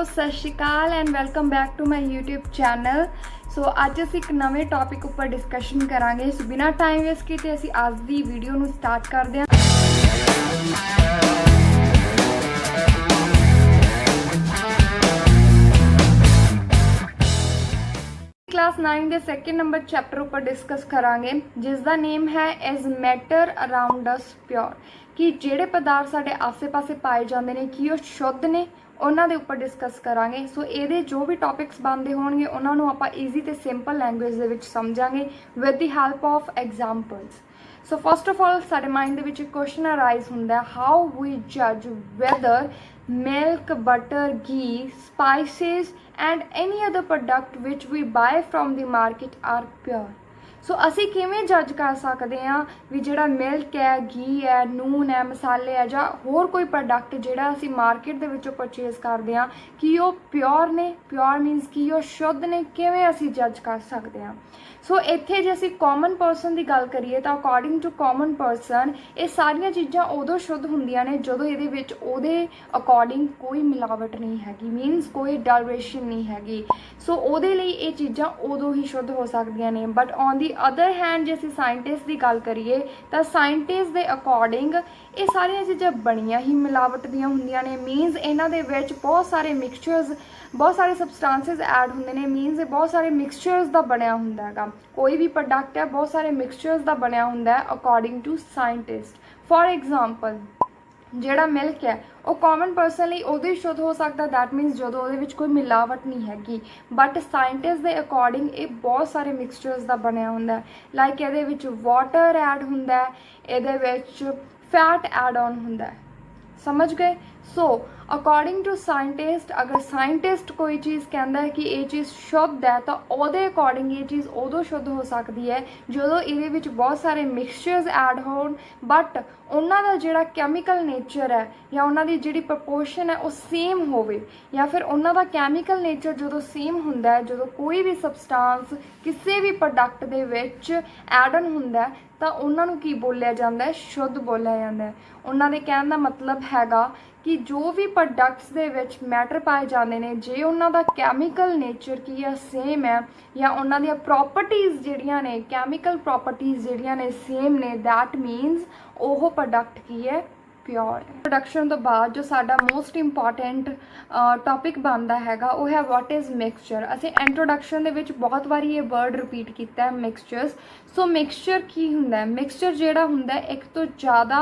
सत Sri Akal and welcome back to my YouTube channel. So अज अस एक नवे टॉपिक उपर डिस्कशन करांगे। सो बिना टाइम वेस्ट किए असीं अज दी वीडियो नूं स्टार्ट करदे हां। क्लास 9 के सैकेंड नंबर चैप्टर उपर डिस्कस करांगे जिसका नेम है is matter around us pure, कि जिहड़े पदार्थ साडे आसे पासे पाए जाते हैं कि वो शुद्ध ने उन्हां दे उपर डिस्कस करांगे। सो ये जो भी टॉपिक्स बनते होणगे उन्होंने आपां ईजी ते सिंपल लैंग्वेज दे विच समझांगे with the help of examples. So first of all साडे माइंड दे विच क्वेश्चन अराइज हुंदा है हाउ वी जज whether milk, butter, ghee, spices and any other product which we buy from the market are pure। सो असी किवें जज कर सकते हैं भी जिहड़ा मिल्क है, घी है, नून है, मसाले है जां होर कोई प्रोडक्ट जिहड़ा असी मार्केट दे विचों परचेज करते हैं कि वो प्योर ने, प्योर मीनस कि वो शुद्ध ने, किवें असी जज कर सकते हैं। सो इत्थे जे असी कॉमन परसन की गल करिए तो अकॉर्डिंग टू कॉमन परसन ये सारियां चीज़ां उदों शुद्ध हुंदियां ने जदों इहदे विच उहदे अकॉर्डिंग कोई मिलावट नहीं हैगी, मीनस कोई डलरेशन नहीं हैगी। सो उहदे लई ये चीज़ां उदों ही शुद्ध हो सकदियां ने। But on the other hand जे असीं साइंटिस्ट की गल करिए तो साइंटिस्ट के अकॉर्डिंग ये सारियां चीज़ां बड़ियां ही मिलावट दियां हुंदियां ने। मीनस इन्हां दे विच बहुत सारे मिक्सचर्स, बहुत सारे सबसटांसिस ऐड होंदे ने। मीनस बहुत सारे मिक्सचर्स का बनया हुंदा हैगा। कोई भी प्रोडक्ट है बहुत सारे मिक्सचर्स का बनया हुंदा है according to scientist. For example जिहड़ा मिल्क है वो कॉमन परसन लई उदों ही शुद्ध हो सकता, दैट मीनस जदों उहदे विच कोई मिलावट नहीं हैगी। बट साइंटिस्ट के अकॉर्डिंग ये बहुत सारे मिक्सचर्स का बनया हुंदा है। लाइक इहदे विच वाटर ऐड हुंदा है, इहदे विच फैट ऐड ऑन हुंदा है। समझ गए? सो अकॉर्डिंग टू साइंटिस्ट अगर साइंटिस्ट कोई चीज़ कहता है कि ये चीज़ शुद्ध है तो उहदे अकॉर्डिंग ये चीज़ उदों शुद्ध हो सकती है जदों इहदे विच बहुत सारे मिक्सचर्स ऐड होण बट उन्हां दा जिहड़ा कैमिकल नेचर है या उन्हां दी जिहड़ी प्रपोर्शन है वो सेम होवे, या फिर उन्हां दा कैमिकल नेचर जदों सेम हुंदा है, जदों कोई भी सबसटांस किसी भी product they which add on हुंदा है तो उन्होंने की बोलिया जाता है, शुद्ध बोलिया जाता है। उन्होंने कहने का मतलब हैगा कि जो भी प्रोडक्ट्स दे विच मैटर पाए जाते हैं जे उन्हों का कैमिकल नेचर की है सेम है या उन्हों दी प्रॉपर्टीज़ जिहड़ियां ने कैमिकल प्रॉपर्टीज़ जिहड़ियां ने सेम ने, दैट मीनस वो प्रोडक्ट की है प्योर। इंट्रोडक्शन तो बाद जो साडा मोस्ट इंपॉर्टेंट टॉपिक बनता हैगा वो है व्हाट इज़ मिक्सचर। असीं इंट्रोडक्शन दे विच बहुत बारी ये वर्ड रिपीट किया है मिक्सचर्स। सो मिक्सचर की हुंदा है? मिक्सचर जिहड़ा हुंदा है एक तो ज़्यादा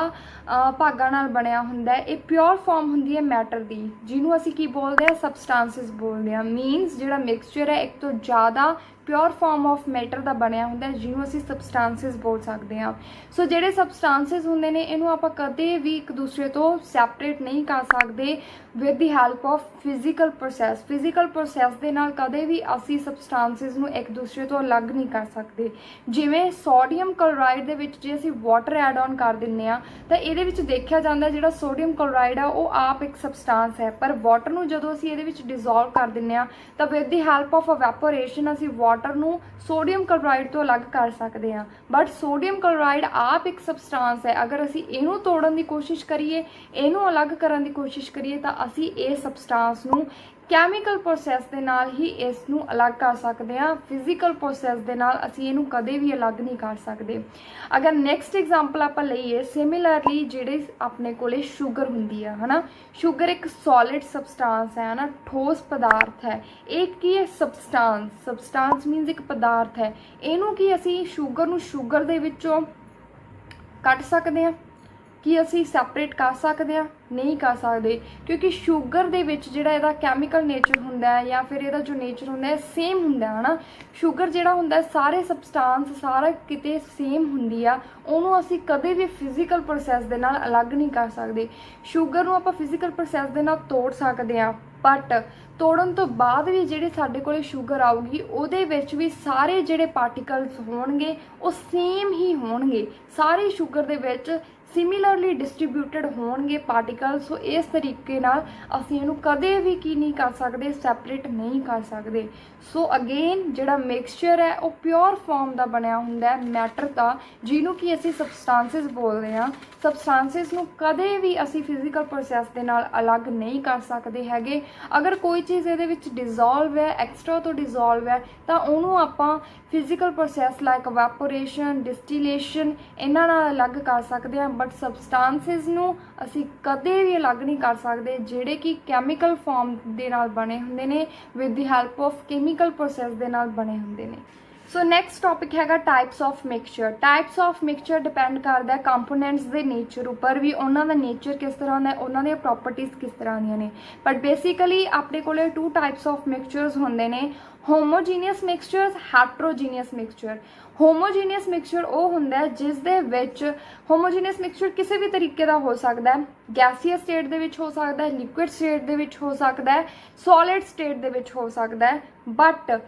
भागां नाल बनिया हुंदा है। एक प्योर फॉर्म हुंदी है मैटर दी जिन्हों असीं की बोलते हैं सबसटांसिस बोलते हैं। मीनस जिहड़ा मिक्सचर है एक तो ज़्यादा प्योर फॉर्म ऑफ मैटर का बनया होंदा है जिन्हों असीं सबसटांसिस बोल सकते हैं। सो जिहड़े सबसटांसिस होंदे ने इहनूं आपां कदे भी एक दूसरे तो सैपरेट नहीं कर सकते with the help of physical process. Physical process दे नाल कदे भी असीं सबसटांसिस नूं एक दूसरे तो अलग नहीं कर सकते। जिवें सोडियम क्लोराइड दे विच जे असीं वाटर ऐड ऑन कर दिंदे आ तां इहदे विच देखिया जांदा जिहड़ा सोडियम क्लोराइड है वो आप एक सबसटांस है, पर वाटर नूं जदों असीं इहदे विच डिसोल्व कर दिंदे आ तां with the help of evaporation असीं वाटर नूं सोडियम क्लोराइड तो अलग कर सकते हैं। बट सोडियम क्लोराइड आप एक सबसटांस है, अगर असीं इहनूं तोड़न की कोशिश करिए, इहनूं अलग करन की कोशिश करिए तां असीं इस सबसटांस नूं कैमिकल प्रोसैस दे नाल ही इसनूं अलग कर सकते हैं। फिजिकल प्रोसैस दे नाल असीं इहनूं कदे भी अलग नहीं कर सकते। अगर नैक्सट एग्जाम्पल आपां लईए सिमिलरली जिहड़े अपने कोले शुगर हुंदी है ना, शुगर एक सॉलिड सबसटांस है ना, ठोस पदार्थ है। एक की है सबसटांस, सबसटांस मीनस एक पदार्थ है। इहनूं की असीं शुगर नूं शुगर दे विचों कट सकते हैं कि असी सैपरेट कर सकते हैं? नहीं कर सकते, क्योंकि शुगर दे विच जिहड़ा इहदा कैमिकल नेचर हुंदा है या फिर इहदा जो नेचर हुंदा है सेम हुंदा है ना। शुगर जिहड़ा हुंदा है सारे सबसटांस सारा किते सेम हुंदी आ, उहनूं असी कदे भी फिजिकल प्रोसैस दे नाल अलग नहीं कर सकते। शुगर नूं आपां फिजिकल प्रोसैस दे नाल तोड़ सकते हैं बट तोड़न तो बाद भी जिहड़े साडे कोले शुगर आऊगी उहदे विच भी सारे जिहड़े पार्टिकल्स होणगे वो सेम ही होणगे। सारे शुगर दे विच ਸਿਮਿਲਰਲੀ ਡਿਸਟ੍ਰੀਬਿਊਟਡ ਹੋਣਗੇ ਪਾਰਟੀਕਲ। ਸੋ ਇਸ ਤਰੀਕੇ ਨਾਲ ਅਸੀਂ ਇਹਨੂੰ ਕਦੇ ਵੀ ਕੀ ਨਹੀਂ ਕਰ ਸਕਦੇ, ਸੈਪਰੇਟ ਨਹੀਂ ਕਰ ਸਕਦੇ। ਸੋ ਅਗੇਨ ਜਿਹੜਾ ਮਿਕਸਚਰ ਹੈ ਉਹ ਪਿਓਰ ਫਾਰਮ ਦਾ ਬਣਿਆ ਹੁੰਦਾ ਹੈ ਮੈਟਰ ਦਾ, ਜਿਹਨੂੰ ਕਿ ਅਸੀਂ ਸਬਸਟੈਂਸਿਸ ਬੋਲਦੇ ਹਾਂ। ਸਬਸਟੈਂਸਿਸ ਨੂੰ ਕਦੇ ਵੀ ਅਸੀਂ ਫਿਜ਼ੀਕਲ ਪ੍ਰੋਸੈਸ ਦੇ ਨਾਲ ਅਲੱਗ ਨਹੀਂ ਕਰ ਸਕਦੇ ਹੈਗੇ। ਅਗਰ ਕੋਈ ਚੀਜ਼ ਇਹਦੇ ਵਿੱਚ ਡਿਜ਼ੋਲਵ ਹੈ, ਐਕਸਟਰਾ ਤੋਂ ਡਿਜ਼ੋਲਵ ਹੈ, ਤਾਂ ਉਹਨੂੰ ਆਪਾਂ ਫਿਜ਼ੀਕਲ ਪ੍ਰੋਸੈਸ ਲਾਈਕ ਵੈਪੋਰੇਸ਼ਨ, ਡਿਸਟੀਲੇਸ਼ਨ ਇਹਨਾਂ ਨਾਲ ਅਲੱਗ ਕਰ ਸਕਦੇ ਹਾਂ। ਬਟ ਸਬਸਟੈਂਸਿਸ ਨੂੰ ਅਸੀਂ ਕਦੇ ਵੀ ਅਲੱਗ ਨਹੀਂ ਕਰ ਸਕਦੇ, ਜਿਹੜੇ ਕਿ ਕੈਮੀਕਲ ਫਾਰਮ ਦੇ ਨਾਲ ਬਣੇ ਹੁੰਦੇ ਨੇ, with the help of chemical process ਦੇ ਨਾਲ ਬਣੇ ਹੁੰਦੇ ਨੇ। ਸੋ ਨੈਕਸਟ ਟੌਪਿਕ ਹੈਗਾ types of mixture. Types of mixture depend ਕਰਦਾ ਹੈ ਕੰਪੋਨੈਂਟਸ ਦੇ ਨੇਚਰ ਉੱਪਰ ਵੀ, ਉਹਨਾਂ ਦਾ ਨੇਚਰ ਕਿਸ ਤਰ੍ਹਾਂ ਦਾ, ਉਹਨਾਂ ਦੀਆਂ ਪ੍ਰੋਪਰਟੀਜ਼ ਕਿਸ ਤਰ੍ਹਾਂ ਦੀਆਂ ਨੇ। ਬਟ ਬੇਸਿਕਲੀ ਆਪਣੇ ਕੋਲੇ 2 ਟਾਈਪਸ ਆਫ ਮਿਕਸਚਰਸ ਹੁੰਦੇ ਨੇ, ਹੋਮੋਜੀਨੀਅਸ ਮਿਕਸਚਰਸ, ਹੈਟਰੋਜੀਨੀਅਸ ਮਿਕਸਚਰ। ਹੋਮੋਜੀਨੀਅਸ ਮਿਕਸਚਰ ਉਹ ਹੁੰਦਾ ਹੈ ਜਿਸ ਦੇ ਵਿੱਚ ਹੋਮੋਜੀਨੀਅਸ ਮਿਕਸਚਰ ਕਿਸੇ ਵੀ ਤਰੀਕੇ ਦਾ ਹੋ ਸਕਦਾ ਹੈ, ਗੈਸੀਅਸ ਸਟੇਟ ਦੇ ਵਿੱਚ ਹੋ ਸਕਦਾ ਹੈ, ਲਿਕੁਇਡ ਸਟੇਟ ਦੇ ਵਿੱਚ ਹੋ ਸਕਦਾ ਹੈ, ਸੋਲਿਡ ਸਟੇਟ ਦੇ ਵਿੱਚ ਹੋ ਸਕਦਾ ਹੈ। ਬਟ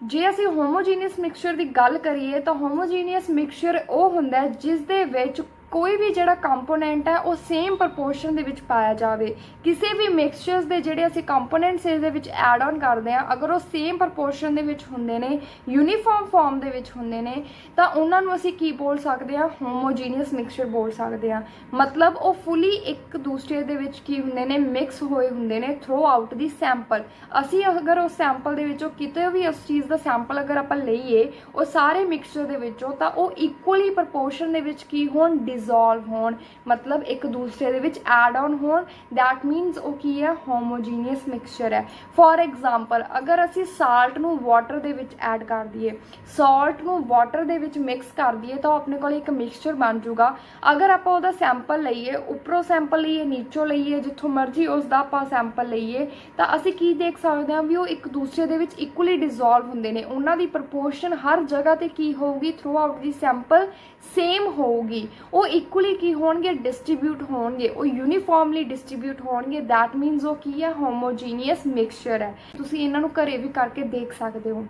ਜੇ ਅਸੀਂ ਹੋਮੋਜੀਨੀਅਸ ਮਿਕਸਚਰ ਦੀ ਗੱਲ ਕਰੀਏ ਤਾਂ ਹੋਮੋਜੀਨੀਅਸ ਮਿਕਸਚਰ ਉਹ ਹੁੰਦਾ ਹੈ ਜਿਸ ਦੇ ਵਿੱਚ ਕੋਈ ਵੀ ਜਿਹੜਾ ਕੰਪੋਨੈਂਟ ਹੈ ਉਹ ਸੇਮ ਪ੍ਰਪੋਰਸ਼ਨ ਦੇ ਵਿੱਚ ਪਾਇਆ ਜਾਵੇ। ਕਿਸੇ ਵੀ ਮਿਕਸਚਰਸ ਦੇ ਜਿਹੜੇ ਅਸੀਂ ਕੰਪੋਨੈਂਟਸ ਇਸ ਦੇ ਵਿੱਚ ਐਡ ਆਨ ਕਰਦੇ ਹਾਂ, ਅਗਰ ਉਹ ਸੇਮ ਪ੍ਰਪੋਰਸ਼ਨ ਦੇ ਵਿੱਚ ਹੁੰਦੇ ਨੇ, ਯੂਨੀਫਾਰਮ ਫਾਰਮ ਦੇ ਵਿੱਚ ਹੁੰਦੇ ਨੇ, ਤਾਂ ਉਹਨਾਂ ਨੂੰ ਅਸੀਂ ਕੀ ਬੋਲ ਸਕਦੇ ਹਾਂ, ਹੋਮੋਜੀਨੀਅਸ ਮਿਕਸਚਰ ਬੋਲ ਸਕਦੇ ਹਾਂ। ਮਤਲਬ ਉਹ ਫੁੱਲੀ ਇੱਕ ਦੂਸਰੇ ਦੇ ਵਿੱਚ ਕੀ ਹੁੰਦੇ ਨੇ, ਮਿਕਸ ਹੋਏ ਹੁੰਦੇ ਨੇ ਥਰੂ ਆਊਟ ਦੀ ਸੈਂਪਲ। ਅਸੀਂ ਅਗਰ ਉਸ ਸੈਂਪਲ ਦੇ ਵਿੱਚੋਂ ਕਿਤੇ ਵੀ ਉਸ ਚੀਜ਼ ਦਾ ਸੈਂਪਲ ਅਗਰ ਆਪਾਂ ਲਈਏ ਉਹ ਸਾਰੇ ਮਿਕਸਚਰ ਦੇ ਵਿੱਚੋਂ, ਤਾਂ ਉਹ ਇਕੁਅਲੀ ਪ੍ਰਪੋਰਸ਼ਨ ਦੇ ਵਿੱਚ ਕੀ ਹੋਣ, डिजोल्व होण, मतलब एक दूसरे दे विच ऐड ऑन होण। दैट मीनस वो की है, होमोजीनियस मिक्सचर है। फॉर एग्जाम्पल अगर असी साल्ट नूं वाटर दे विच ऐड कर दिए, सॉल्ट नूं वाटर दे विच मिक्स कर दिए, तो अपने कोल एक मिक्सचर बन जूगा। अगर आप उहदा सैंपल लईए, उपरों सैंपल लईए, नीचों लईए, जिथों मर्जी उसदा आपां सैंपल लईए, तो असी की देख सकते हैं भी वो एक दूसरे दे विच इक्वली डिजोल्व हुंदे ने। उन्हां दी प्रपोर्शन हर जगह ते की होगी, through out the sample same होगी। वो इक्वली की होणगे, डिस्ट्रीब्यूट होणगे, वो यूनीफॉर्मली डिस्ट्रीब्यूट होणगे। दैट मीनस वो की है, होमोजीनियस मिक्सचर है। तुसीं इन्हां नूं घरे भी करके देख सकते हो।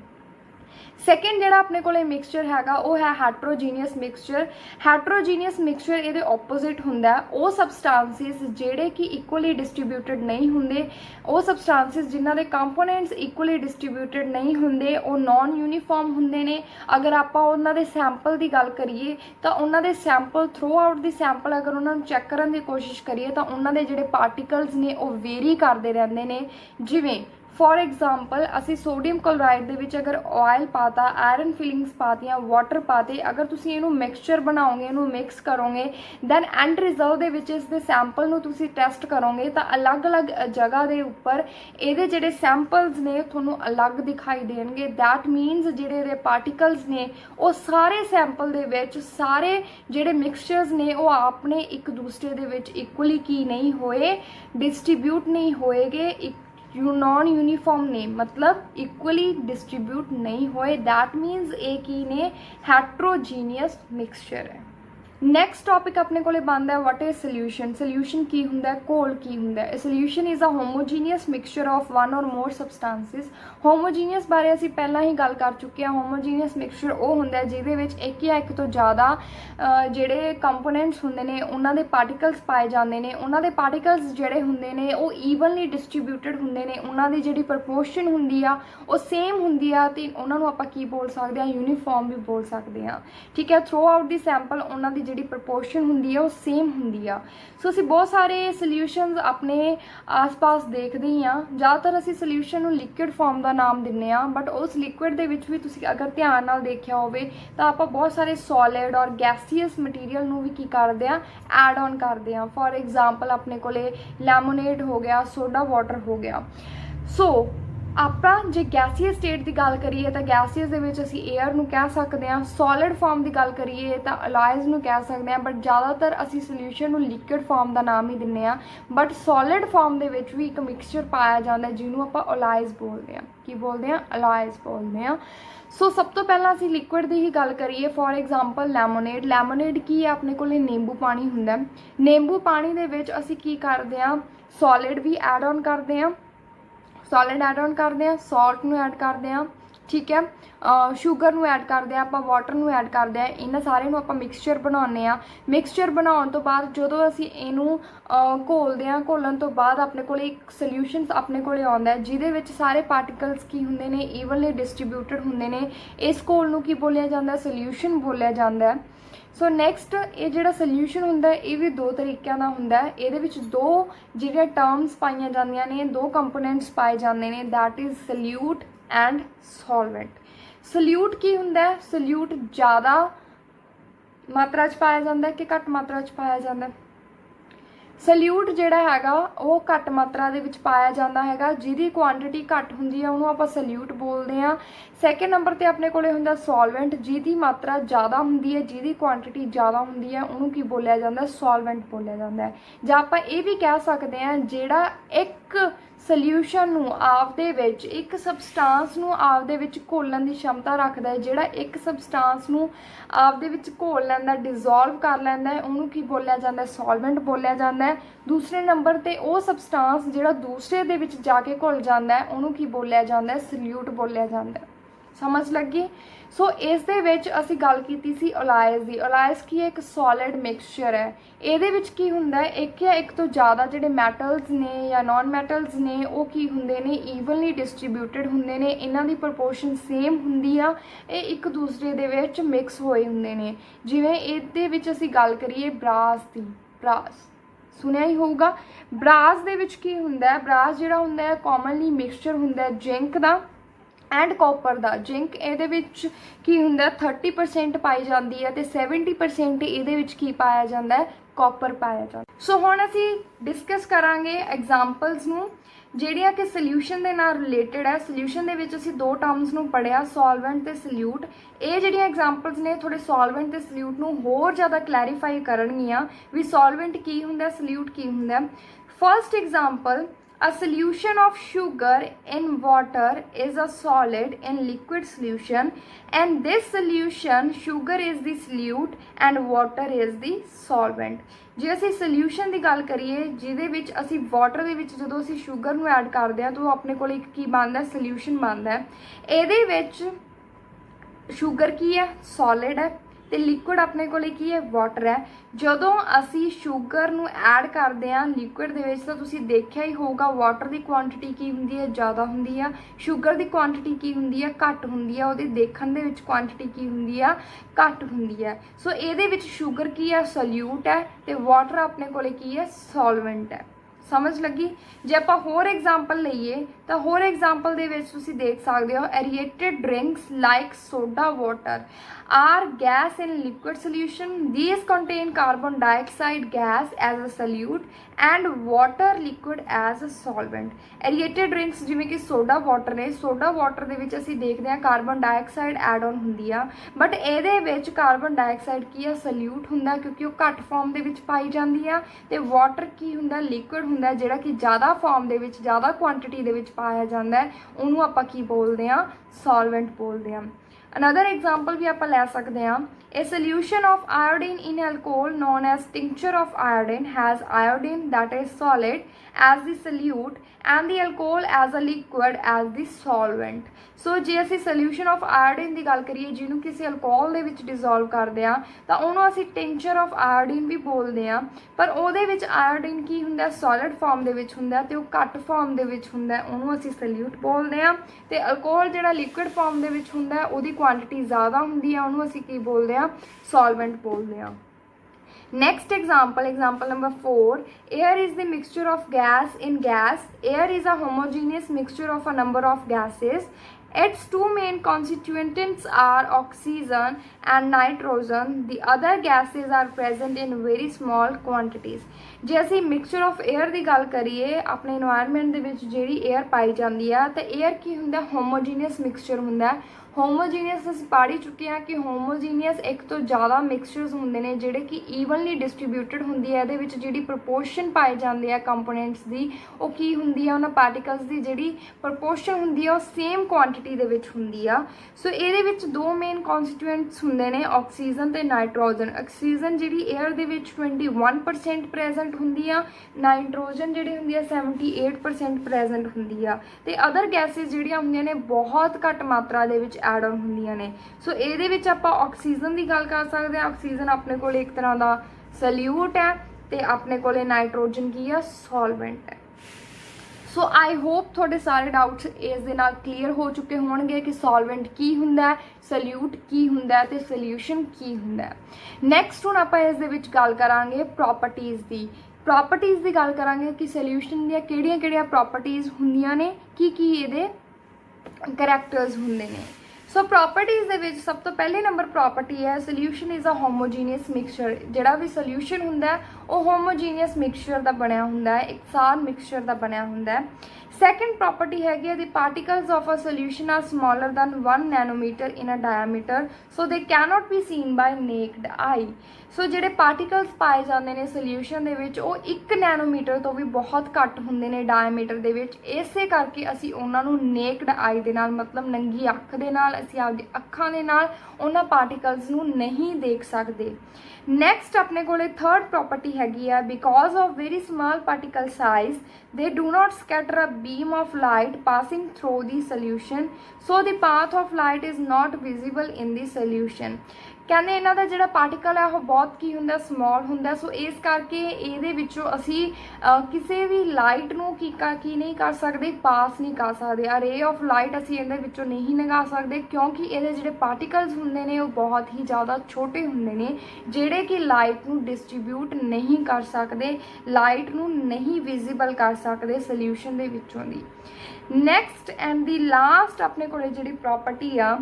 सैकेंड जिहड़ा अपने कोले मिक्सचर हैगा वो है हैट्रोजीनियस मिक्सचर। हैट्रोजीनियस मिक्सचर इहदे ओपोजिट हुंदा है। वो सबसटांसिस जिहड़े कि इक्वली डिस्ट्रीब्यूटेड नहीं हुंदे, वो सबसटांसिस जिन्हां दे कंपोनेंट्स इक्वली डिस्ट्रीब्यूटेड नहीं हुंदे, वो नॉन यूनीफॉर्म हुंदे ने। अगर आपां उन्हां दे सैंपल दी गल करिए तां उन्हां दे sample throughout the sample अगर उन्हां नूं चैक करन दी कोशिश करिए तां उन्हां दे जिहड़े पार्टिकल्स ने वो वेरी करदे रहिंदे ने। जिवें फॉर एग्जाम्पल असी सोडियम क्लोराइड दे विच अगर ऑयल पाता, आयरन फिलिंग्स पातियां, वाटर पाते, अगर तुसी इनू मिक्सचर बनाओगे, इनू मिक्स करोगे, दैन एंड रिजल्ट दे विच इस दे सैंपल नू तुसी टेस्ट करोगे तो अलग अलग जगह दे उपर इहदे जिहड़े सैंपल्स ने तुहानू अलग दिखाई देणगे। दैट मीनस जिहड़े इहदे पार्टिकल्स ने वो सारे सैंपल दे विच, सारे जिहड़े मिक्सचर्स ने वो आपने एक दूसरे दे विच इक्वली की नहीं होए, डिस्ट्रीब्यूट नहीं होएगे, नॉन यूनीफॉर्म ने, मतलब इक्वली डिस्ट्रीब्यूट नहीं होए। दैट मीनस एक ही ने हैट्रोजीनियस मिक्सचर है। नैक्सट टॉपिक अपने को बनता है वट इज सोल्यूशन। सोल्यूशन की हुंदा है, घोल की हुंदा है। Solution is a homogeneous mixture of one और मोर सबसटांसिस। होमोजीनियस बारे असी पहला ही गल कर चुके हैं। होमोजीनियस मिक्सचर वो हुंदा है जिहदे विच एक या एक तो ज़्यादा जिहड़े कंपोनेंट्स हुंदे ने उन्हां दे पार्टिकल्स पाए जांदे ने। उन्हां दे पार्टिकल्स जिहड़े हुंदे ने वो ईवनली डिस्ट्रीब्यूटेड हुंदे ने। उन्हां दी जिहड़ी प्रपोर्शन हुंदी आ वो सेम हुंदी आ ते उन्हां नूं आपां की बोल सकदे हां, यूनीफॉर्म भी बोल सकदे हां। ठीक है, थ्रू आउट दी सैंपल उन्हां दी जिहड़ी प्रपोर्शन हुंदी है वो सेम हुंदी आ। सो असीं बहुत सारे सॉल्यूशनस अपने आस पास देखते ही हाँ। ज़्यादातर असीं सॉल्यूशन नूं लिक्विड फॉर्म का नाम दिंदे आ, बट उस लिक्विड दे विच भी तुसीं अगर ध्यान नाल देखिया होवे तां आपां बहुत सारे सॉलिड और गैसीअस मटीरियल नूं भी की करदे आ, ऐड ऑन करदे आ। फॉर एग्जाम्पल अपने कोले लैमोनेड हो गया, सोडा वाटर हो गया। सो ਆਪਾਂ जे गैसीअस स्टेट की गल करिए तो गैसीअस दे विच असीं एयर नूं कह सकते हैं। सॉलिड फॉर्म की गल करिए तो अलॉयज़ नूं कह सकते हैं, बट ज़्यादातर असीं सोल्यूशन नूं लिक्विड फॉर्म का नाम ही दिंदे आ। बट सॉलिड फॉर्म दे विच भी एक मिक्सचर पाया जाता है जिन्होंने आपां अलॉयज़ बोलते हैं। की बोलते हैं? अलॉयज़ बोलते हैं। सो सब तो पहला असीं लिक्विड की ही गल करिए। For example लैमोनेड। लैमोनेड की है, अपने कोल नींबू पानी हुंदा। नींबू पानी दे विच असीं की करदे आ, सॉलिड भी ऐड ऑन करते हैं, सॉलिड ऐड ऑन करते हैं, सॉल्ट नूं ऐड करते हैं। ठीक है। ਸ਼ੂਗਰ ਨੂੰ ਐਡ ਕਰਦੇ ਆ ਆਪਾਂ, ਵਾਟਰ ਨੂੰ ਐਡ ਕਰਦੇ ਆ, ਇਹਨਾਂ ਸਾਰਿਆਂ ਨੂੰ ਆਪਾਂ ਮਿਕਸਚਰ ਬਣਾਉਂਦੇ ਆ। ਮਿਕਸਚਰ ਬਣਾਉਣ ਤੋਂ ਬਾਅਦ ਜਦੋਂ ਅਸੀਂ ਇਹਨੂੰ ਘੋਲਦੇ ਆ, ਘੋਲਣ ਤੋਂ ਬਾਅਦ ਆਪਣੇ ਕੋਲ ਇੱਕ ਸੋਲਿਊਸ਼ਨ ਆਪਣੇ ਕੋਲ ਆਉਂਦਾ ਜਿਹਦੇ ਵਿੱਚ ਸਾਰੇ ਪਾਰਟੀਕਲਸ ਕੀ ਹੁੰਦੇ ਨੇ, ਈਵਨਲੀ ਡਿਸਟਰੀਬਿਊਟਡ ਹੁੰਦੇ ਨੇ। ਇਸ ਘੋਲ ਨੂੰ ਕੀ ਬੋਲਿਆ ਜਾਂਦਾ, ਸੋਲਿਊਸ਼ਨ ਬੋਲਿਆ ਜਾਂਦਾ। ਸੋ ਨੈਕਸਟ ਇਹ ਜਿਹੜਾ ਸੋਲਿਊਸ਼ਨ ਹੁੰਦਾ ਇਹ ਵੀ ਦੋ ਤਰੀਕਿਆਂ ਦਾ ਹੁੰਦਾ। ਇਹਦੇ ਵਿੱਚ ਦੋ ਜਿਹੜੀਆਂ ਟਰਮਸ ਪਾਈਆਂ ਜਾਂਦੀਆਂ ਨੇ, ਦੋ ਕੰਪੋਨੈਂਟਸ ਪਾਏ ਜਾਂਦੇ ਨੇ, that is solute and ਸੋਲਵੈਂਟ। Solute ਕੀ ਹੁੰਦਾ, ਸੋਲਿਊਟ ज़्यादा मात्रा च पाया जाता है कि घट मात्रा च पाया जाता है। सल्यूट जिहड़ा हैगा वो घट मात्रा दे विच पाया जाता हैगा, जिहदी क्वांटिटी घट हुंदी है उहनूं आपां सल्यूट बोलदे हां। सैकेंड नंबर ते अपने कोले हुंदा सॉल्वेंट, जिहदी मात्रा ज़्यादा हुंदी है, जिहदी क्वांटिटी ज़्यादा हुंदी है उहनूं की बोलिया जाता, सॉल्वेंट बोलिया जाता है। जां आपां इह भी कह सकदे हां जिहड़ा एक सल्यूशन नूं आपदे विच, एक सबसटांस नूं आपदे विच घोलण दी क्षमता रखदा है, जिहड़ा एक सबसटांस नूं आपदे विच घोल लैंदा, डिजोल्व कर लैंदा है, उहनूं की बोलिया जाता, सॉल्वेंट बोलिया जाता है। दूसरे नंबर ते वो सबसटांस जिहड़ा दूसरे दे विच जाके घुल जाता है उहनूं की बोलिया जाता, सल्यूट बोलिया जाता। समझ लगी। सो इस दे विच असीं गल कीती सी ओलाइज दी। ओलाइज की एक सॉलिड मिक्सचर है। ਇਹਦੇ ਵਿੱਚ ਕੀ ਹੁੰਦਾ ਹੈ, ਇੱਕ ਜਾਂ ਇੱਕ ਤੋਂ ਜ਼ਿਆਦਾ ਜਿਹੜੇ ਮੈਟਲਸ ਨੇ ਜਾਂ ਨॉन ਮੈਟਲਸ ਨੇ ਉਹ ਕੀ ਹੁੰਦੇ ਨੇ, ਈਵਨਲੀ ਡਿਸਟਰੀਬਿਊਟਡ ਹੁੰਦੇ ਨੇ, ਇਹਨਾਂ ਦੀ ਪ੍ਰਪੋਰਸ਼ਨ ਸੇਮ ਹੁੰਦੀ ਆ, ਇਹ ਇੱਕ ਦੂਸਰੇ ਦੇ ਵਿੱਚ ਮਿਕਸ ਹੋਏ ਹੁੰਦੇ ਨੇ। ਜਿਵੇਂ ਇਹਦੇ ਵਿੱਚ ਅਸੀਂ ਗੱਲ ਕਰੀਏ ਬਰਾਸ ਦੀ, ਬਰਾਸ ਸੁਣਿਆ ਹੀ ਹੋਊਗਾ। ਬਰਾਸ ਦੇ ਵਿੱਚ ਕੀ ਹੁੰਦਾ ਹੈ, ਬਰਾਸ ਜਿਹੜਾ ਹੁੰਦਾ ਹੈ ਕਾਮਨਲੀ ਮਿਕਸਚਰ ਹੁੰਦਾ ਜਿੰਕ ਦਾ एंड कॉपर का। जिंक ये की होंगे 30% पाई जाती है तो 70% ये की पाया जाता है, कॉपर पाया जाता। सो हुण असी डिस्कस करांगे एग्जाम्पल्स नूं ਜਿਹੜੀਆਂ कि सल्यूशन के नाल रिलेटेड है। सल्यूशन के विच असीं दो टर्म्स नूं पढ़िया, सॉल्वेंट ते सल्यूट। ये ਜਿਹੜੀਆਂ एग्जाम्पल्स ने थोड़े सॉल्वेंट ते सल्यूट नूं होर ज़्यादा क्लैरीफाई करनगियां भी सॉल्वेंट की हुंदा, सल्यूट की हुंदा। First example, a solution of sugar in water is a solid in liquid solution, and this solution sugar is the solute and water is the solvent। जे असी सल्यूशन की गल करिए जिहदे विच असी वाटर दे विच जदों असी शुगर नूं ऐड करदे हां तो अपने कोल एक की बनदा, सल्यूशन बनदा है। इहदे विच शुगर की है, सॉलिड है, तो लिक्विड अपने कोल की है, वाटर है। जदों असी शुगर नूं ऐड करते हैं लिक्विड दे विच तो तुसीं देखिया ही होगा वाटर की क्वांटिटी की हुंदी है, ज़्यादा हुंदी है, शुगर की क्वांटिटी की हुंदी है, घट हुंदी है, उहदे देखण दे विच क्वांटिटी की हुंदी है, घट हुंदी है। सो इहदे विच शुगर की है, सल्यूट है, तो वाटर अपने कोल की है, सॉल्वेंट है। समझ लगी। जे आप होर एग्जाम्पल लीए तो होर एग्जाम्पल दे विच तुसीं देख सकते हो, aerated drinks like soda water are gas in liquid solution, these contain carbon dioxide gas as a solute and water liquid as a solvent. Aerated drinks जिवें कि सोडा वाटर ने, सोडा वाटर दे विच असीं देखदे हां कार्बन डाइऑक्साइड एड ऑन हुंदी आ, but इहदे विच कार्बन डाइऑक्साइड की है, सल्यूट हुंदा क्योंकि वो घट फॉर्म दे विच पाई जांदी आ, ते वाटर की हुंदा, लिक्विड हुंदा जिहड़ा कि ज़्यादा फॉर्म दे विच, ज़्यादा क्वांटिटी दे विच पाया जांदा है, उहनूं आपां की बोलदे हां, सॉल्वेंट बोलदे हां। अनदर एग्जाम्पल भी आप लै सकते हैं, a solution of iodine in alcohol known as tincture of iodine has iodine that is solid as the solute and the alcohol as a liquid as the solvent. So जे असी solution of iodine की गल करिए जिन्हों किसी alcohol के dissolve करते हैं तो उन्होंने असी टिंक्चर ऑफ आयोडीन भी बोलते हैं, पर उहदे विच आयोडीन की हुंदा, सॉलिड फॉर्म दे विच हुंदा ते वो घट फॉर्म दे विच हुंदा, उन्होंने असी सल्यूट बोलते हैं। ते अल्कोहल जिहड़ा लिक्विड फॉर्म दे विच हुंदा उहदी क्वांटिटी ज़्यादा हुंदी है, उन्होंने असी की बोलते हैं, सॉल्वेंट बोलते हैं। Next example, example number 4, air is the mixture of gas in gas. Air is a homogeneous mixture of a number of gases. Its two main constituents are oxygen and nitrogen. The other gases are present in very small quantities. जे असी mixture of air की गल करिए अपने environment they विच जिहड़ी air पाई जाती है तो air की हुंदा, होमोजीनियस मिक्सचर हुंदा। होमोजीनियस असीं पढ़ ही चुके हैं कि होमोजीनियस एक तो ज़्यादा मिक्सचर्स होंदे ने जिहड़े कि ईवनली डिस्ट्रीब्यूटड हुंदी है, इहदे विच जिहड़ी प्रपोर्शन पाई जाती है कंपोनेंट्स की वो की हुंदी है, उन्हां पार्टिकल्स की जिहड़ी प्रपोर्शन हुंदी है वो सेम क्वांटिटी ਕੁਆਂਟੀਟੀ ਦੇ ਵਿੱਚ ਹੁੰਦੀ ਆ। ਸੋ ਇਹਦੇ ਵਿੱਚ ਦੋ ਮੇਨ ਕਨਸਟੀਟੂਐਂਟਸ ਹੁੰਦੇ ਨੇ, ਆਕਸੀਜਨ ਤੇ ਨਾਈਟ੍ਰੋਜਨ। ਆਕਸੀਜਨ ਜਿਹੜੀ 에ਅਰ ਦੇ ਵਿੱਚ 21% ਪ੍ਰੈਜ਼ੈਂਟ ਹੁੰਦੀ ਆ, ਨਾਈਟ੍ਰੋਜਨ ਜਿਹੜੀ ਹੁੰਦੀ ਆ 78% ਪ੍ਰੈਜ਼ੈਂਟ ਹੁੰਦੀ ਆ, ਤੇ ਅਦਰ ਗੈਸਿਸ ਜਿਹੜੀਆਂ ਹੁੰਦੀਆਂ ਨੇ ਬਹੁਤ ਘੱਟ ਮਾਤਰਾ ਦੇ ਵਿੱਚ ਐਡ ਆਨ ਹੁੰਦੀਆਂ ਨੇ। ਸੋ ਇਹਦੇ ਵਿੱਚ ਆਪਾਂ ਆਕਸੀਜਨ ਦੀ ਗੱਲ ਕਰ ਸਕਦੇ ਹਾਂ। ਆਕਸੀਜਨ ਆਪਣੇ ਕੋਲ ਇੱਕ ਤਰ੍ਹਾਂ ਦਾ ਸੋਲਿਊਟ ਹੈ ਤੇ ਆਪਣੇ ਕੋਲੇ ਨਾਈਟ੍ਰੋਜਨ ਕੀ ਆ, ਸੋਲਵੈਂਟ ਹੈ। ਸੋ ਆਈ ਹੋਪ ਤੁਹਾਡੇ ਸਾਰੇ ਡਾਊਟਸ ਇਸ ਦੇ ਨਾਲ ਕਲੀਅਰ ਹੋ ਚੁੱਕੇ ਹੋਣਗੇ ਕਿ ਸੋਲਵੈਂਟ ਕੀ ਹੁੰਦਾ ਹੈ, ਸੋਲਿਊਟ ਕੀ ਹੁੰਦਾ ਹੈ ਤੇ ਸੋਲਿਊਸ਼ਨ ਕੀ ਹੁੰਦਾ ਹੈ। ਨੈਕਸਟ ਹੁਣ ਆਪਾਂ ਇਸ ਦੇ ਵਿੱਚ ਗੱਲ ਕਰਾਂਗੇ ਪ੍ਰੋਪਰਟੀਜ਼ ਦੀ। ਪ੍ਰੋਪਰਟੀਜ਼ ਦੀ ਗੱਲ ਕਰਾਂਗੇ ਕਿ ਸੋਲਿਊਸ਼ਨ ਦੀਆਂ ਕਿਹੜੀਆਂ-ਕਿਹੜੀਆਂ ਪ੍ਰੋਪਰਟੀਜ਼ ਹੁੰਦੀਆਂ ਨੇ, ਕੀ ਇਹਦੇ ਕਰੈਕਟਰਸ ਹੁੰਦੇ ਨੇ। ਸੋ ਪ੍ਰੋਪਰਟੀਜ਼ ਦੇ ਵਿੱਚ ਸਭ ਤੋਂ ਪਹਿਲੇ ਨੰਬਰ ਪ੍ਰੋਪਰਟੀ ਹੈ ਸੋਲਿਊਸ਼ਨ ਇਜ਼ ਅ ਹੋਮੋਜੀਨੀਅਸ ਮਿਕਸਚਰ। ਜਿਹੜਾ ਵੀ ਸੋਲਿਊਸ਼ਨ ਹੁੰਦਾ ਉਹ ਹੋਮੋਜੀਨੀਅਸ ਮਿਕਸਚਰ ਦਾ ਬਣਿਆ ਹੁੰਦਾ ਹੈ, ਇਕਸਾਰ ਮਿਕਸਚਰ ਦਾ ਬਣਿਆ ਹੁੰਦਾ ਹੈ। ਸੈਕੰਡ ਪ੍ਰੋਪਰਟੀ ਹੈਗੀ ਹੈ the particles of a solution are smaller than 1 nanometer in a diameter so they cannot be seen by naked eye. So ਜਿਹੜੇ ਪਾਰਟੀਕਲਸ ਪਾਏ ਜਾਂਦੇ ਨੇ ਸੋਲਿਊਸ਼ਨ ਦੇ ਵਿੱਚ ਉਹ 1 ਨੈਨੋਮੀਟਰ ਤੋਂ ਵੀ ਬਹੁਤ ਘੱਟ ਹੁੰਦੇ ਨੇ ਡਾਇਆਮੀਟਰ ਦੇ ਵਿੱਚ। ਇਸੇ ਕਰਕੇ ਅਸੀਂ ਉਹਨਾਂ ਨੂੰ ਨੇਕਡ ਆਈ ਦੇ ਨਾਲ, ਮਤਲਬ ਨੰਗੀ ਅੱਖ ਦੇ ਨਾਲ, ਅਸੀਂ ਆਪਦੀ ਅੱਖਾਂ ਦੇ ਨਾਲ ਉਹਨਾਂ ਪਾਰਟੀਕਲਸ ਨੂੰ ਨਹੀਂ ਦੇਖ ਸਕਦੇ। ਨੈਕਸਟ ਆਪਣੇ ਕੋਲੇ ਥਰਡ ਪ੍ਰੋਪਰਟੀ ਹੈਗੀ ਆ because of very small particle size they do not scatter a beam of light passing through the solution so the path of light is not visible in the solution। ਕਹਿੰਦੇ ਇਹਨਾਂ ਦਾ ਜਿਹੜਾ particle ਹੈ ਉਹ ਬਹੁਤ ਕੀ ਹੁੰਦਾ, small ਹੁੰਦਾ। ਸੋ ਇਸ ਕਰਕੇ ਇਹਦੇ ਵਿੱਚੋਂ ਅਸੀਂ ਕਿਸੇ ਵੀ ਲਾਈਟ ਨੂੰ ਕੀ ਨਹੀਂ ਕਰ ਸਕਦੇ, ਪਾਸ ਨਹੀਂ ਕਰ ਸਕਦੇ। ਆ ਰੇ ਆਫ ਲਾਈਟ ਅਸੀਂ ਇਹਦੇ ਵਿੱਚੋਂ ਨਹੀਂ ਲਗਾ ਸਕਦੇ ਕਿਉਂਕਿ ਇਹਦੇ ਜਿਹੜੇ ਪਾਰਟੀਕਲਸ ਹੁੰਦੇ ਨੇ ਉਹ ਬਹੁਤ ਹੀ ਜ਼ਿਆਦਾ ਛੋਟੇ ਹੁੰਦੇ ਨੇ, ਜਿਹੜੇ ਕਿ ਲਾਈਟ ਨੂੰ ਡਿਸਟ੍ਰੀਬਿਊਟ ਨਹੀਂ ਕਰ ਸਕਦੇ, ਲਾਈਟ ਨੂੰ ਨਹੀਂ ਵਿਜ਼ੀਬਲ ਕਰ ਸਕਦੇ ਸੋਲਿਊਸ਼ਨ ਦੇ ਵਿੱਚੋਂ ਦੀ। ਨੈਕਸਟ ਐਂਡ ਦੀ ਲਾਸਟ ਆਪਣੇ ਕੋਲੇ ਜਿਹੜੀ ਪ੍ਰੋਪਰਟੀ ਆ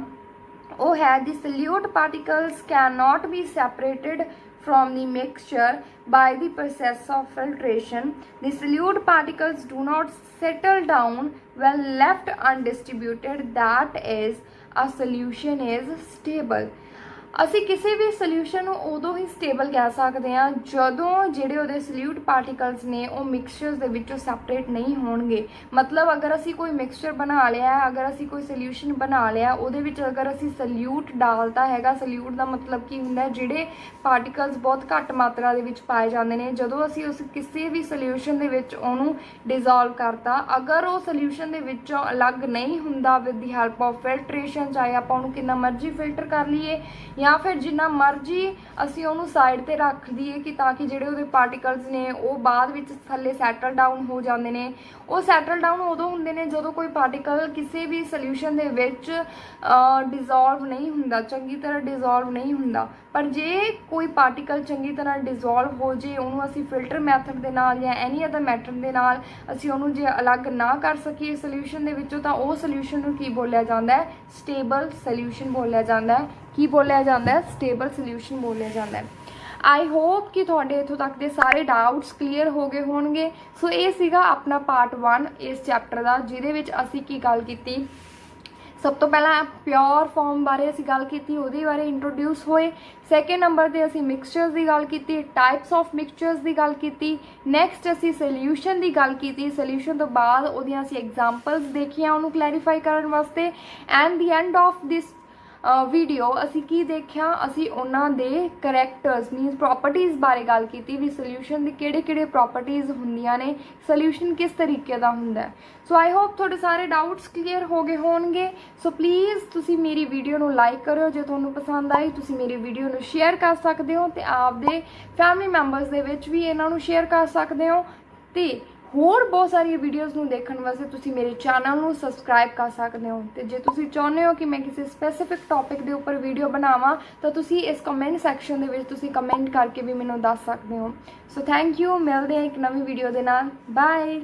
ਉਹ ਹੈ the solute particles can not be separated from the mixture by the process of filtration. The solute particles do not settle down when left undistributed, that is a solution is stable। ਅਸੀਂ ਕਿਸੇ ਵੀ solution ਨੂੰ ਉਦੋਂ ਹੀ stable ਕਹਿ ਸਕਦੇ ਹਾਂ ਜਦੋਂ ਜਿਹੜੇ ਉਹਦੇ ਸੋਲਿਊਟ ਪਾਰਟੀਕਲਸ ਨੇ ਉਹ ਮਿਕਸਚਰਸ ਦੇ ਵਿੱਚੋਂ ਸੈਪਰੇਟ ਨਹੀਂ ਹੋਣਗੇ। ਮਤਲਬ ਅਗਰ ਅਸੀਂ ਕੋਈ ਮਿਕਸਚਰ ਬਣਾ ਲਿਆ, ਅਗਰ ਅਸੀਂ ਕੋਈ ਸੋਲਿਊਸ਼ਨ ਬਣਾ ਲਿਆ, ਉਹਦੇ ਵਿੱਚ ਅਗਰ ਅਸੀਂ ਸੋਲਿਊਟ ਡਾਲਤਾ ਹੈਗਾ, ਸੋਲਿਊਟ ਦਾ ਮਤਲਬ ਕੀ ਹੁੰਦਾ, ਜਿਹੜੇ ਪਾਰਟੀਕਲਸ ਬਹੁਤ ਘੱਟ ਮਾਤਰਾ ਦੇ ਵਿੱਚ ਪਾਏ ਜਾਂਦੇ ਨੇ, ਜਦੋਂ ਅਸੀਂ ਉਸ ਕਿਸੇ ਵੀ ਸੋਲਿਊਸ਼ਨ ਦੇ ਵਿੱਚ ਉਹਨੂੰ ਡਿਜ਼ੋਲਵ ਕਰਤਾ, ਅਗਰ ਉਹ ਸੋਲਿਊਸ਼ਨ ਦੇ ਵਿੱਚੋਂ ਅਲੱਗ ਨਹੀਂ ਹੁੰਦਾ with the help of filtration, ਚਾਹੇ ਆਪਾਂ ਉਹਨੂੰ ਕਿੰਨਾ ਮਰਜ਼ੀ ਫਿਲਟਰ ਕਰ ਲਈਏ ਜਾਂ ਫਿਰ ਜਿੰਨਾ ਮਰਜ਼ੀ ਅਸੀਂ ਉਹਨੂੰ ਸਾਈਡ ਤੇ ਰੱਖ ਦਈਏ ਕਿ ਤਾਂ ਕਿ ਜਿਹੜੇ ਉਹਦੇ ਪਾਰਟੀਕਲਸ ਨੇ ਉਹ ਬਾਅਦ ਵਿੱਚ ਥੱਲੇ ਸੈਟਲ ਡਾਊਨ ਹੋ ਜਾਂਦੇ ਨੇ। ਉਹ ਸੈਟਲ ਡਾਊਨ ਉਦੋਂ ਹੁੰਦੇ ਨੇ ਜਦੋਂ ਕੋਈ ਪਾਰਟੀਕਲ ਕਿਸੇ ਵੀ ਸੋਲਿਊਸ਼ਨ ਦੇ ਵਿੱਚ ਡਿਜ਼ੋਲਵ ਨਹੀਂ ਹੁੰਦਾ, ਚੰਗੀ ਤਰ੍ਹਾਂ ਡਿਜ਼ੋਲਵ ਨਹੀਂ ਹੁੰਦਾ। ਪਰ ਜੇ ਕੋਈ ਪਾਰਟੀਕਲ ਚੰਗੀ ਤਰ੍ਹਾਂ ਡਿਜ਼ੋਲਵ ਹੋ ਜੇ, ਉਹਨੂੰ ਅਸੀਂ ਫਿਲਟਰ ਮੈਥਡ ਦੇ ਨਾਲ ਜਾਂ ਐਨੀ ਅਦਰ ਮੈਥਡ ਦੇ ਨਾਲ ਅਸੀਂ ਉਹਨੂੰ ਜੇ ਅਲੱਗ ਨਾ ਕਰ ਸਕੀਏ ਸੋਲਿਊਸ਼ਨ ਦੇ ਵਿੱਚੋਂ, ਤਾਂ ਉਹ ਸੋਲਿਊਸ਼ਨ ਨੂੰ ਕੀ ਬੋਲਿਆ ਜਾਂਦਾ ਹੈ, ਸਟੇਬਲ ਸੋਲਿਊਸ਼ਨ ਬੋਲਿਆ ਜਾਂਦਾ ਹੈ। ਕੀ ਬੋਲਿਆ ਜਾਂਦਾ ਹੈ, ਸਟੇਬਲ ਸੋਲਿਊਸ਼ਨ ਬੋਲਿਆ ਜਾਂਦਾ ਹੈ। ਆਈ ਹੋਪ ਕਿ ਤੁਹਾਡੇ ਇੱਥੋਂ ਤੱਕ ਦੇ ਸਾਰੇ ਡਾਊਟਸ ਕਲੀਅਰ ਹੋ ਗਏ ਹੋਣਗੇ। ਸੋ ਇਹ ਸੀਗਾ ਆਪਣਾ ਪਾਰਟ 1 ਇਸ ਚੈਪਟਰ ਦਾ, ਜਿਹਦੇ ਵਿੱਚ ਅਸੀਂ ਕੀ ਗੱਲ ਕੀਤੀ, ਸਭ ਤੋਂ ਪਹਿਲਾਂ ਪਿਓਰ ਫਾਰਮ ਬਾਰੇ ਅਸੀਂ ਗੱਲ ਕੀਤੀ, ਉਹਦੇ ਬਾਰੇ ਇੰਟਰੋਡਿਊਸ ਹੋਏ। ਸੈਕਿੰਡ ਨੰਬਰ ਤੇ ਅਸੀਂ ਮਿਕਸਚਰਸ ਦੀ ਗੱਲ ਕੀਤੀ, ਟਾਈਪਸ ਆਫ ਮਿਕਸਚਰਸ ਦੀ ਗੱਲ ਕੀਤੀ। ਨੈਕਸਟ ਅਸੀਂ ਸੋਲਿਊਸ਼ਨ ਦੀ ਗੱਲ ਕੀਤੀ, ਸੋਲਿਊਸ਼ਨ ਤੋਂ ਬਾਅਦ ਉਹਦੀਆਂ ਅਸੀਂ ਐਗਜ਼ਾਮਪਲਸ ਦੇਖੀਆਂ ਉਹਨੂੰ ਕਲੈਰੀਫਾਈ ਕਰਨ ਵਾਸਤੇ। And the end of this video ਅਸੀਂ ਕੀ ਦੇਖਿਆ, ਅਸੀਂ ਉਹਨਾਂ ਦੇ ਕਰੈਕਟਰਸ ਮੀਨਸ ਪ੍ਰੋਪਰਟੀਜ਼ ਬਾਰੇ ਗੱਲ ਕੀਤੀ ਵੀ ਸੋਲਿਊਸ਼ਨ ਦੀ ਕਿਹੜੇ ਪ੍ਰੋਪਰਟੀਜ਼ ਹੁੰਦੀਆਂ ਨੇ, ਸੋਲਿਊਸ਼ਨ ਕਿਸ ਤਰੀਕੇ ਦਾ ਹੁੰਦਾ ਹੈ। ਸੋ ਆਈ ਹੋਪ ਤੁਹਾਡੇ ਸਾਰੇ ਡਾਊਟਸ ਕਲੀਅਰ ਹੋ ਗਏ ਹੋਣਗੇ। ਸੋ ਪਲੀਜ਼ ਤੁਸੀਂ ਮੇਰੀ ਵੀਡੀਓ ਨੂੰ ਲਾਈਕ ਕਰਿਓ, ਜੇ ਤੁਹਾਨੂੰ ਪਸੰਦ ਆਈ ਤੁਸੀਂ ਮੇਰੀ ਵੀਡੀਓ ਨੂੰ ਸ਼ੇਅਰ ਕਰ ਸਕਦੇ ਹੋ ਤੇ ਆਪਦੇ ਫੈਮਿਲੀ ਮੈਂਬਰਸ ਦੇ ਵਿੱਚ ਵੀ ਇਹਨਾਂ ਨੂੰ ਸ਼ੇਅਰ ਕਰ ਸਕਦੇ ਹੋ। ਤੇ ਹੋਰ ਬਹੁਤ ਸਾਰੀਆਂ ਵੀਡੀਓਜ਼ ਨੂੰ ਦੇਖਣ ਵਾਸਤੇ ਤੁਸੀਂ ਮੇਰੇ ਚੈਨਲ ਨੂੰ ਸਬਸਕ੍ਰਾਈਬ ਕਰ ਸਕਦੇ ਹੋ। ਤੇ ਜੇ ਤੁਸੀਂ ਚਾਹੁੰਦੇ ਹੋ ਕਿ ਮੈਂ ਕਿਸੇ ਸਪੈਸੀਫਿਕ ਟੌਪਿਕ ਦੇ ਉੱਪਰ ਵੀਡੀਓ ਬਣਾਵਾਂ ਤਾਂ ਤੁਸੀਂ ਇਸ ਕਮੈਂਟ ਸੈਕਸ਼ਨ ਦੇ ਵਿੱਚ ਤੁਸੀਂ ਕਮੈਂਟ ਕਰਕੇ ਵੀ ਮੈਨੂੰ ਦੱਸ ਸਕਦੇ ਹੋ। ਸੋ ਥੈਂਕ ਯੂ, ਮਿਲਦੇ ਹਾਂ ਇੱਕ ਨਵੀਂ ਵੀਡੀਓ ਦੇ ਨਾਲ। ਬਾਏ।